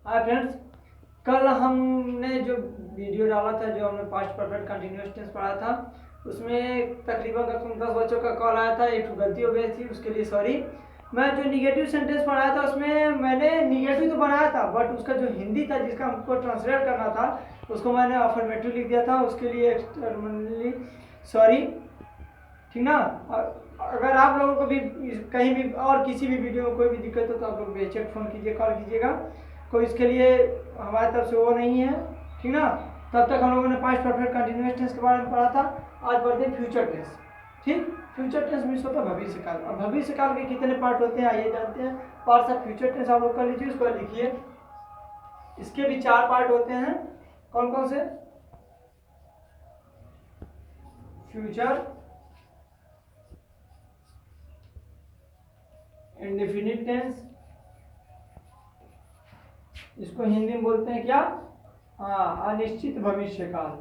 Hi friends, कल हमने जो वीडियो डाला था, जो हमने पास्ट परफेक्ट कंटिन्यूअस टेंस पढ़ा था, उसमें तकरीबन 10 बच्चों का कॉल आया था। एक गलती हो गई थी, उसके लिए सॉरी। मैं जो निगेटिव सेंटेंस पढ़ाया था उसमें मैंने निगेटिव तो बनाया था, बट उसका जो हिंदी था जिसका हमको ट्रांसलेट करना था उसको मैंने अफर्मेटिव लिख दिया था। उसके लिए एक्सटर्नली सॉरी, ठीक ना। अगर आप लोगों को भी कहीं भी और किसी भी वीडियो में कोई भी दिक्कत हो तो आप लोग बेझिझक फ़ोन कीजिए, कॉल कीजिएगा। कोई इसके लिए हमारी तरफ से वो नहीं है, ठीक ना। तब तक हम लोगों ने पास्ट परफेक्ट कंटिन्यूअस टेंस के बारे में पढ़ा था। आज पढ़ते हैं फ्यूचर टेंस। ठीक, फ्यूचर टेंस मीन्स होता है भविष्य काल। अब भविष्य काल के कितने पार्ट होते हैं आइए जानते हैं। पार्ट्स ऑफ फ्यूचर टेंस आप लोग कर लीजिए, उसको लिखिए। इसके भी 4 पार्ट होते हैं। कौन कौन से? फ्यूचर इंडेफिनिट टेंस, इसको हिंदी में बोलते हैं क्या? हाँ, अनिश्चित भविष्य काल।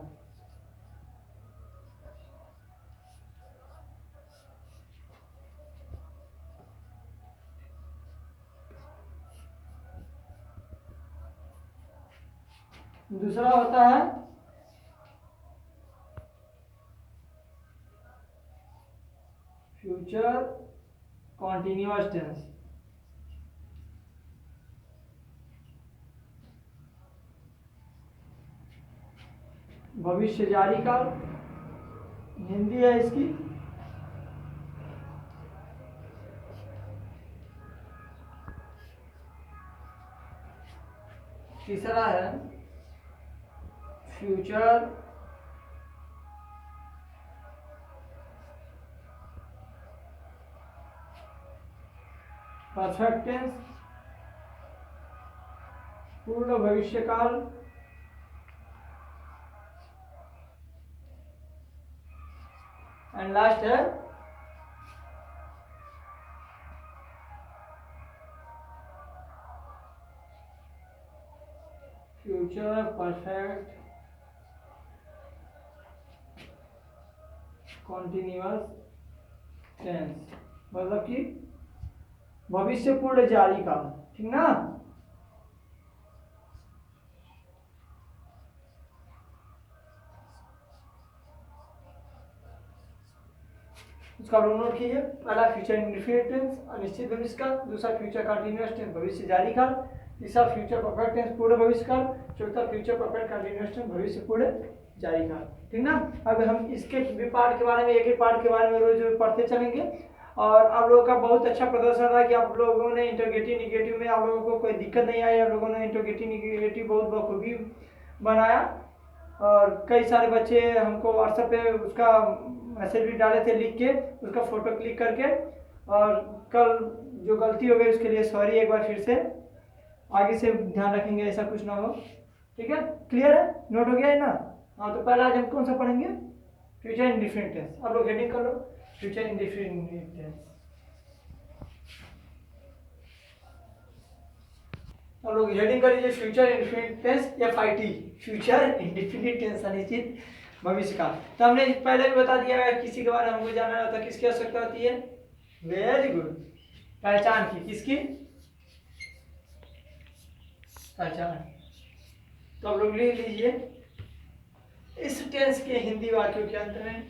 दूसरा होता है फ्यूचर कॉन्टिन्यूअस टेंस। भविष्य जारी काल हिंदी है इसकी। तीसरा है फ्यूचर परफेक्ट टेंस, पूर्ण भविष्य काल। एंड लास्ट है फ्यूचर परफेक्ट कॉन्टिन्यूअस टेंस, मतलब कि भविष्य पूर्ण जारी काल, ठीक ना। उसका आप लोग नोट कीजिए। पहला फ्यूचर इंडेफिनिट टेंस अनिश्चित भविष्य काल, दूसरा फ्यूचर कंटिन्यूअस टेंस भविष्य जारी काल, तीसरा फ्यूचर परफेक्ट टेंस पूर्ण भविष्य काल, चौथा फ्यूचर परफेक्ट कंटिन्यूअस टेंस भविष्य पूर्ण जारी काल, ठीक ना। अब हम इसके भी पार्ट के बारे में, एक एक पार्ट के बारे में रोज पढ़ते चलेंगे। और आप लोगों का बहुत अच्छा प्रदर्शन रहा कि आप लोगों ने इंटरोगेटिव निगेटिव में आप लोगों को कोई दिक्कत नहीं आई। आप लोगों ने इंटरोगेटिव निगेटिव बहुत बखूबी बनाया। और कई सारे बच्चे हमको व्हाट्सएप पे उसका मैसेज भी डाले थे लिख के, उसका फोटो क्लिक करके। और कल जो गलती हो गई उसके लिए सॉरी एक बार फिर से। आगे से ध्यान रखेंगे ऐसा कुछ ना हो, ठीक है। क्लियर है, नोट हो गया है ना। हाँ, तो पहला आज हम कौन सा पढ़ेंगे? Future indefinite tense. आप लोग हेडिंग कर लो, फ्यूचर इंडेफिनिट टेंस। आप लोग हेडिंग कर लीजिए फ्यूचर इंडेफिनिट टेंस या FIT, फ्यूचर इंडेफिनिट टेंस अनिश्चित भविष्य काल। तो हमने पहले भी बता दिया है, किसी के बारे में हमको जानना होता है किसकी आवश्यकता होती है? वेरी गुड, पहचान की। किसकी पहचान? तो आप लोग लिख लीजिए इस टेंस के हिंदी वाक्यों के अंत में,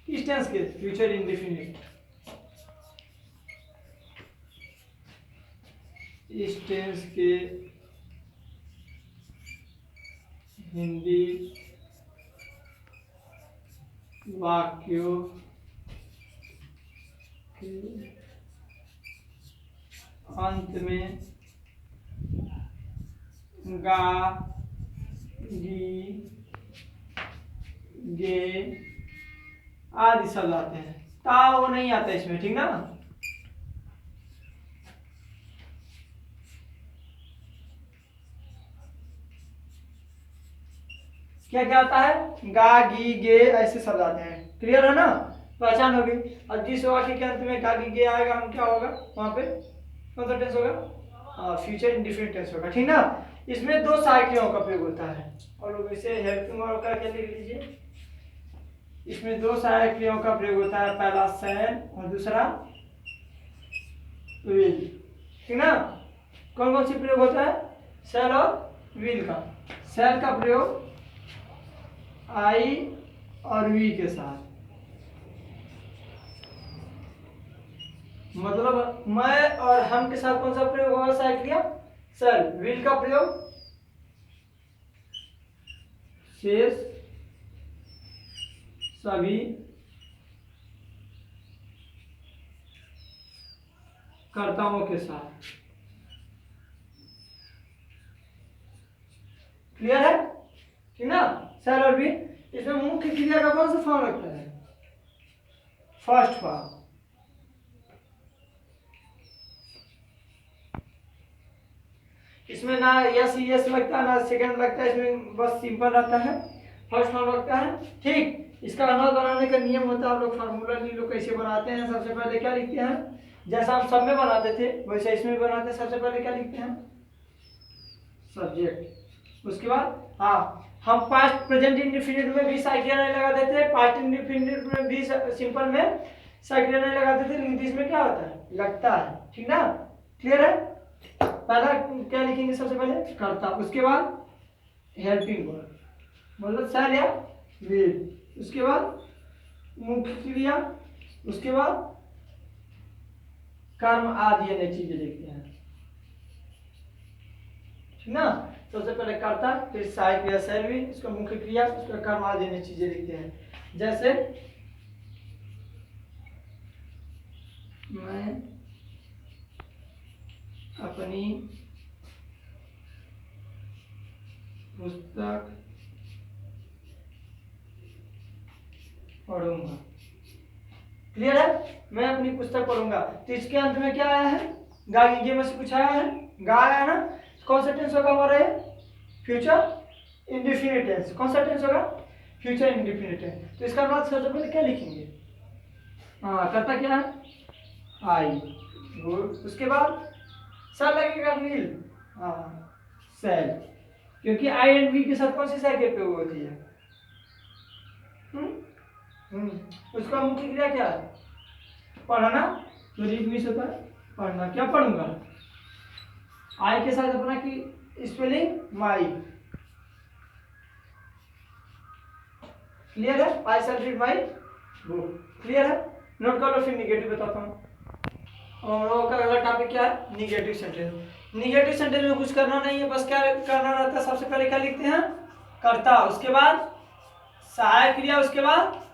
इस टेंस के फ्यूचर इंडेफिनिट, इस टेंस के हिंदी वाक्यों के अंत में गा, गी, गे आदि शब्द आते हैं। ता वो नहीं आता इसमें, ठीक ना। क्या क्या आता है? गा, गी, गे ऐसे शब्द आते हैं। क्लियर है ना, पहचान होगी। और जिस वाक्य के अंत में गा, गी, गे आएगा हम क्या होगा वहां पे? कौन सा टेंस होगा? फ्यूचर इंडेफिनिट टेंस होगा, ठीक ना। इसमें 2 सहायक क्रियाओं का प्रयोग होता है, और लोग इसे हेल्पिंग वर्ब करके लिख लीजिए। इसमें 2 सहायक क्रियाओं का प्रयोग होता है, पहला सैन और दूसरा विल, ठीक ना। कौन कौन सी प्रयोग होता है? सेल और विल का। सेल का प्रयोग आई और वी के साथ, मतलब मैं और हम के साथ कौन सा प्रयोग होगा सहायक क्रिया सेल। विल का प्रयोग शेष सभी कर्ताओं के साथ। क्लियर है, ठीक ना। सेल और बी, इसमें मुख्य क्रिया का कौन सा फॉर्म लगता है, फर्स्ट फॉर्म। इसमें ना यस यस लगता है ना सेकंड लगता है, इसमें बस सिंपल रहता है, फर्स्ट फॉर्म लगता है। ठीक, इसका अनल बनाने का नियम होता है, आप लोग फार्मूला नहीं लोग कैसे बनाते हैं। सबसे पहले क्या लिखते हैं, जैसा हम सब में बनाते थे वैसे इसमें भी बनाते हैं। सबसे पहले क्या लिखते हैं, सब्जेक्ट। उसके बाद हम पास्ट प्रेजेंट इंडेफिनिट में भी साइक्लियर नहीं लगाते थे, पास्ट इंडेफिनिट में भी सिंपल में साइक्लियर नहीं लगाते थे, लेकिन इसमें क्या होता है, लगता है। ठीक ना, क्लियर है। पहला क्या लिखेंगे, सबसे पहले कर्ता, उसके बाद हेल्पिंग वर्ब मतलब सेल या विल, उसके बाद मुख्य क्रिया, उसके बाद कर्म आदि अन्य चीजें लिखते हैं। ठीक ना, सबसे पहले कर्ता, फिर सहायक क्रिया सेल विल, उसका मुख्य क्रिया, उसका कर्म आदि अन्य चीजें लिखते हैं। जैसे मैं अपनी पुस्तक पढ़ूंगा। क्लियर है, मैं अपनी पुस्तक पढ़ूंगा। तो इसके अंत में क्या आया है, गा ये में से कुछ आया है, गा आया है ना। कौन सा टेंस होगा हमारा, फ्यूचर इंडेफिनिट टेंस। कौन सा टेंस होगा, फ्यूचर इंडेफिनिट टेंस। तो इसका मतलब सबसे पहले क्या लिखेंगे, कर्ता क्या है, आई। गुड, उसके बाद सेल लगेगा, विल, सेल, क्योंकि आई एंड वी के साथ कौन सी साइकिल पे होती है, उसका मुख्य क्रिया क्या है, पढ़ना। तो रीड मिस होता है पढ़ना, क्या पढ़ूंगा, आई के साथ अपना की स्पेलिंग माई। क्लियर है, आई शैल रीड माई बुक। क्लियर है, नोट कर लो, फिर निगेटिव बताता हूँ। हम लोगों का अगला टॉपिक क्या है, निगेटिव सेंटेंस। निगेटिव सेंटेंस में कुछ करना नहीं है, बस क्या करना रहता है, सबसे पहले क्या लिखते हैं, कर्ता, उसके बाद सहायक क्रिया, उसके बाद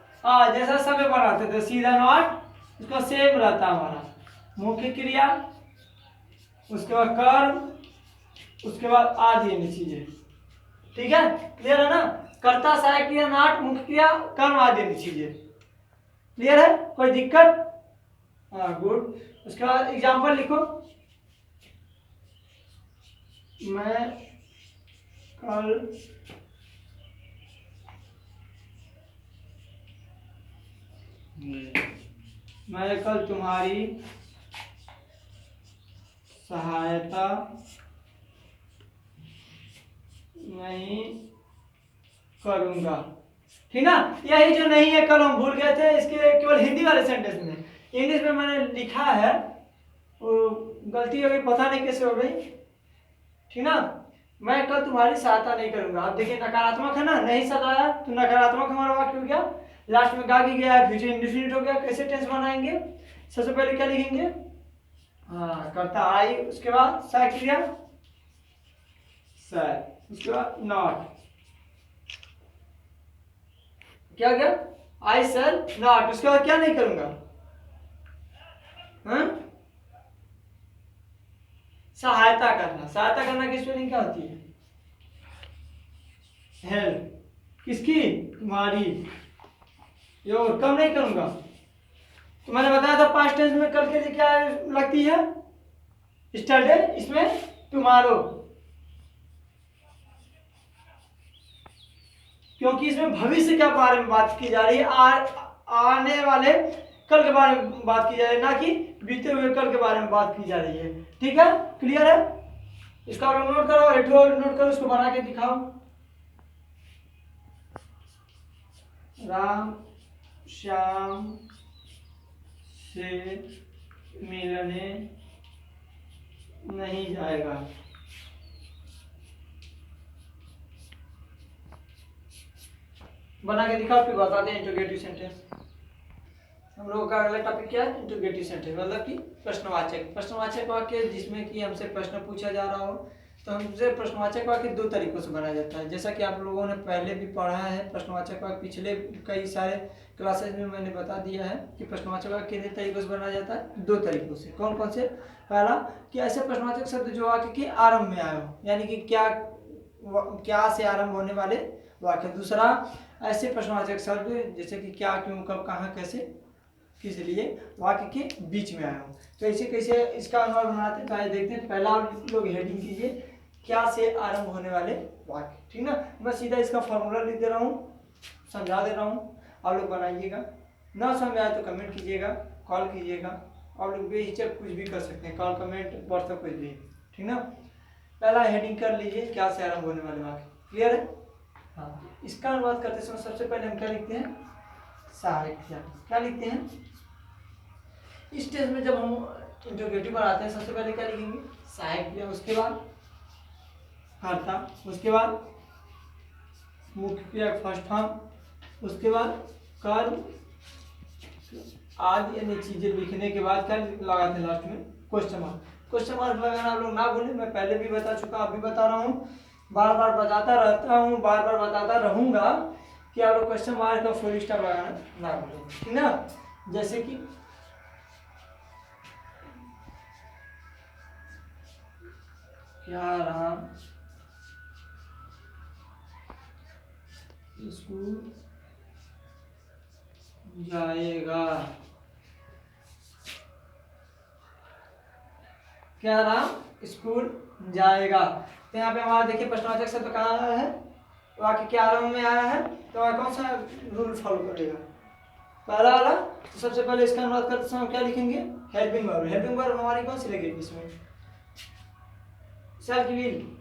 जैसा समय बनाते थे सीधा नॉट, उसका सेम रहता है हमारा, मुख्य क्रिया, उसके बाद कर्म, उसके बाद आदि अन्य चीजें। ठीक है, क्लियर है ना। कर्ता, सहायक क्रिया, नॉट, मुख्य क्रिया, कर्म आदि अन्य चीजें। क्लियर है, कोई दिक्कत, गुड। उसके बाद एग्जाम्पल लिखो, मैं कल तुम्हारी सहायता नहीं करूंगा। ठीक ना, यही जो नहीं है कल हम भूल गए थे, इसके केवल हिंदी वाले सेंटेंस में, इंग्लिश में मैंने लिखा है, वो गलती हो गई, पता नहीं कैसे हो गई। ठीक ना, मैं कल तुम्हारी सहायता नहीं करूंगा। अब देखिए नकारात्मक है ना, नहीं सताया तो नकारात्मक हमारा वाक्य हो गया, लास्ट में गा की गया, फ्यूचर इंडेफिनिट हो गया। कैसे टेंस बनाएंगे, सबसे पहले क्या लिखेंगे, कर्ता आई, उसके बाद सहायक क्रिया सर, उसके बाद नॉट, क्या गया, आई सर नॉट, उसके बाद क्या नहीं करूंगा, सहायता करना। सहायता करना की स्पेलिंग क्या होती है, हेल्प, किसकी, तुम्हारी, योर, कम नहीं करूंगा। तो मैंने बताया था पास्ट टेंस में कल के लिए क्या लगती है, स्टरडे, इसमें टुमारो, क्योंकि इसमें भविष्य के बारे में बात की जा रही है, आने वाले कल के बारे में बात की जा रही है, ना कि बीते हुए कल के बारे में बात की जा रही है। ठीक है, क्लियर है, इसका नोट करो, नोट करो, इसको बना के दिखाओ। राम श्याम से मिलने नहीं जाएगा। बना के दिखाओ फिर बताते हैं इंट्रोगेटिव सेंटेंस। हम लोगों का अगला टॉपिक क्या है, इंट्रोगेटिव सेंटेंस, मतलब कि प्रश्नवाचक। प्रश्नवाचक वाक्य जिसमें कि हमसे प्रश्न पूछा जा रहा हो, तो हमसे प्रश्नवाचक वाक्य दो तरीकों से बनाया जाता है। जैसा कि आप लोगों ने पहले भी पढ़ा है प्रश्नवाचक वाक्य, पिछले कई सारे क्लासेस में मैंने बता दिया है कि प्रश्नवाचक वाक्य कितने तरीकों से बनाया जाता है, दो तरीकों से। कौन कौन से? पहला कि ऐसे प्रश्नवाचक शब्द जो वाक्य के आरंभ में आए हो, यानी कि क्या से आरंभ होने वाले वाक्य। दूसरा ऐसे प्रश्नवाचक शब्द जैसे कि क्या, क्यों, कब, कहाँ, कैसे, किस लिए वाक्य के बीच में आया हूँ। तो ऐसे कैसे इसका अनुमान बनाते हैं, तो आइए देखते हैं। पहला आप लोग हेडिंग कीजिए, क्या से आरंभ होने वाले वाक्य, ठीक ना। मैं सीधा इसका फॉर्मूला लिख दे रहा हूँ, समझा दे रहा हूँ, आप लोग बनाइएगा। ना समझ आए तो कमेंट कीजिएगा, कॉल कीजिएगा। आप लोग बेहिचक कुछ भी कर सकते हैं, कॉल, कमेंट, व्हाट्सएप कुछ भी, ठीक ना। पहला हेडिंग कर लीजिए, क्या से आरंभ होने वाले वाक्य। क्लियर है? हाँ, इसका अनुवाद करते समय सबसे पहले हम क्या लिखते हैं, सहायक क्रिया। क्या लिखते हैं इस स्टेज में? जब हम इंट्रोगेटिव बनाते हैं सबसे पहले क्या लिखेंगे, सहायक क्रिया, उसके बाद कर्ता, उसके बाद मुख्य क्रिया फर्स्ट फॉर्म, उसके बाद कर्म आदि अन्य चीजें लिखने के बाद क्या लगाते हैं लास्ट में, क्वेश्चन मार्क। क्वेश्चन मार्क लगाना आप लोग ना भूलें, मैं पहले भी बता चुका, अभी बता रहा हूँ, बार बार बताता रहता हूँ, बार बार बताता रहूंगा कि आप लोग क्वेश्चन मार्क का फुल स्टॉप लगाना ना भूलें, ठीक ना। जैसे कि क्या राम स्कूल जाएगा, क्या राम स्कूल जाएगा। तो यहाँ पे हमारा देखिए प्रश्नवाचक शब्द कहाँ आया है, वाक्य के आरंभ में आया है, तो वह कौन सा रूल फॉलो करेगा, पहला वाला। तो सबसे पहले इसका अनुवाद करते समय क्या लिखेंगे, हेल्पिंग वर्ब। हेल्पिंग वर्ब हमारी कौन सी लगेगी इसमें, सेल्फ विल,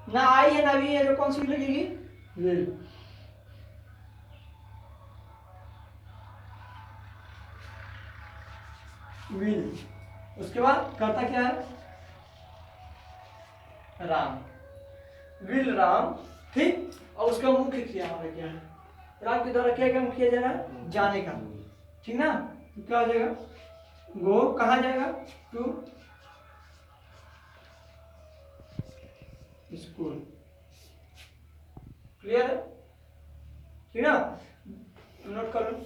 ना आई है ना भी है, जो कौन सी लगेगी, विल। विल, उसके बाद कर्ता क्या है, राम, विल राम, ठीक। और उसका मुख्य क्रिया हमारा क्या है, राम के द्वारा क्या काम किया जा रहा है, जाने का, ठीक ना। तो क्या हो जाएगा, गो, कहाँ जाएगा, टू स्कूल। क्लियर है, ठीक ना, नोट कर लो,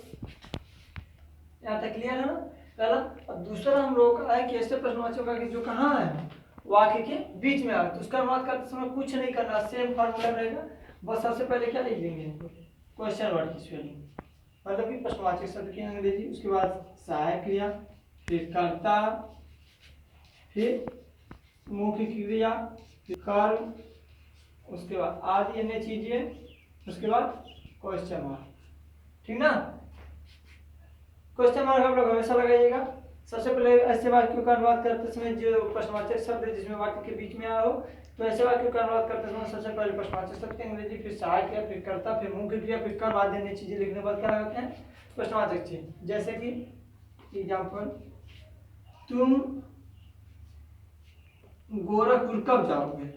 यहाँ तक क्लियर है ना पहला। अब दूसरा हम लोग का है कि ऐसे प्रश्नवाचक का जो कहाँ है, वाक्य के बीच में आ, तो उसका अनुवाद करते समय कुछ नहीं करना, सेम फॉर्मूला रहेगा, बस सबसे पहले क्या लिख देंगे, क्वेश्चन वर्ड की स्पेलिंग, मतलब कि प्रश्नवाचक शब्द की अंग्रेजी, उसके बाद सहायक क्रिया, फिर कर्ता, फिर मुख्य क्रिया, फिर कर्म, उसके बाद आदि अन्य चीजें, उसके बाद क्वेश्चन मार्क, ठीक ना। क्वेश्चन मार्क आप लोग हमेशा लगाइएगा। सबसे पहले ऐसे वाक्यों का अनुवाद करते समय जो प्रश्नवाचक शब्द है जिसमें वाक्य के बीच में आया हो, तो ऐसे वाक्यों का अनुवाद करते समय सबसे पहले प्रश्नवाचक शब्द की अंग्रेजी, फिर सहायक क्रिया, फिर कर्ता, फिर मुख्य क्रिया, फिर कर्म आदि अन्य चीजें लिखने के बाद क्या लगाते हैं, प्रश्नवाचक चिन्ह। जैसे कि एग्जाम्पल, तुम गोरखपुर कब जाओगे,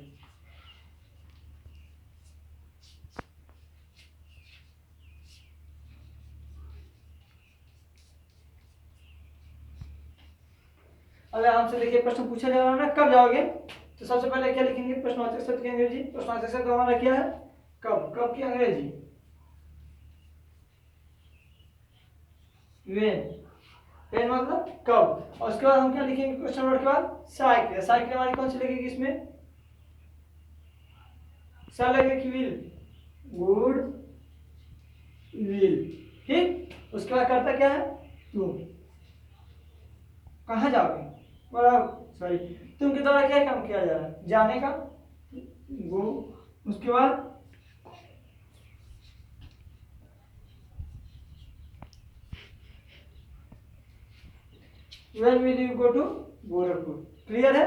अगर हमसे देखिए प्रश्न पूछा जा रहा है ना कब जाओगे, तो सबसे पहले क्या लिखेंगे, प्रश्नवाचक शब्द की अंग्रेजी। प्रश्नवाचक शब्द हमारा क्या है, कब, कब की अंग्रेजी व्हेन, व्हेन मतलब कब। और उसके बाद हम क्या लिखेंगे क्वेश्चन वर्ड के बाद, सहायक क्रिया। सहायक क्रिया हमारी कौन सी लगेगी इसमें, सा लगेगी विल, गुड विल, ठीक। उसके बाद करता क्या है, तुम कहाँ जाओगे, सॉरी, तुम के द्वारा क्या काम किया जा रहा है, जाने का, गो। उसके बाद when will you go to Gorakhpur. Clear है।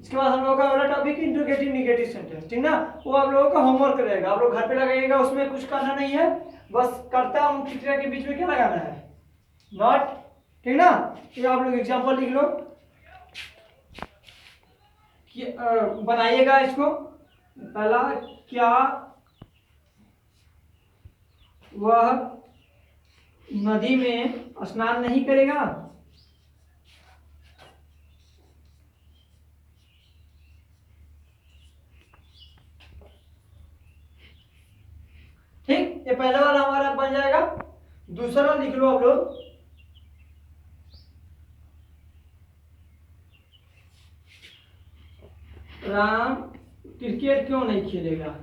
इसके बाद हम लोगों का अगला टॉपिक इंट्रोगेटिव निगेटिव सेंटेंस, ठीक ना। वो आप लोगों का होमवर्क रहेगा, आप लोग घर पे लगाइएगा, उसमें कुछ करना नहीं है, बस कर्ता मुख्य क्रिया के बीच में क्या लगाना है, नॉट, ठीक ना। ये आप लोग एग्जांपल लिख लो कि बनाइएगा इसको। पहला, क्या वह नदी में स्नान नहीं करेगा। ठीक, ये पहला वाला हमारा बन जाएगा। दूसरा लिख लो आप लोग, राम क्रिकेट क्यों नहीं खेलेगा।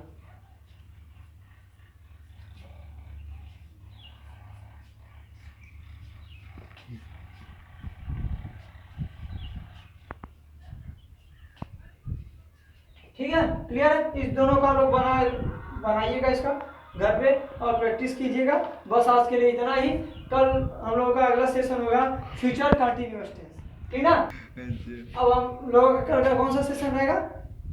ठीक है, क्लियर है। इस दोनों का लोग बनाइएगा इसका घर पे और प्रैक्टिस कीजिएगा। बस आज के लिए इतना ही। कल हम लोगों का अगला सेशन होगा फ्यूचर कंटिन्यूअस टेंस, ठीक ना। अब हम लोगों का कल का कौन सा सेशन रहेगा,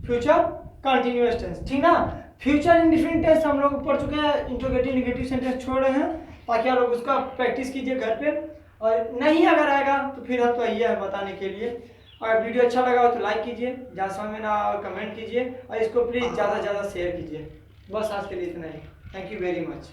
फ्यूचर कंटिन्यूअस टेंस, ठीक ना। फ्यूचर इंडेफिनिट टेंस हम लोग पढ़ चुके हैं, इंट्रोगेटिव नेगेटिव सेंटेंस छोड़ रहे हैं, ताकि आप लोग उसका प्रैक्टिस कीजिए घर पे। और नहीं अगर आएगा तो फिर हम तो आइए बताने के लिए। और वीडियो अच्छा लगा हो तो लाइक कीजिए, जहाँ समझ में ना आए कमेंट कीजिए, और इसको प्लीज़ ज़्यादा से ज़्यादा शेयर कीजिए। बस आज के लिए इतना ही। Thank you very much.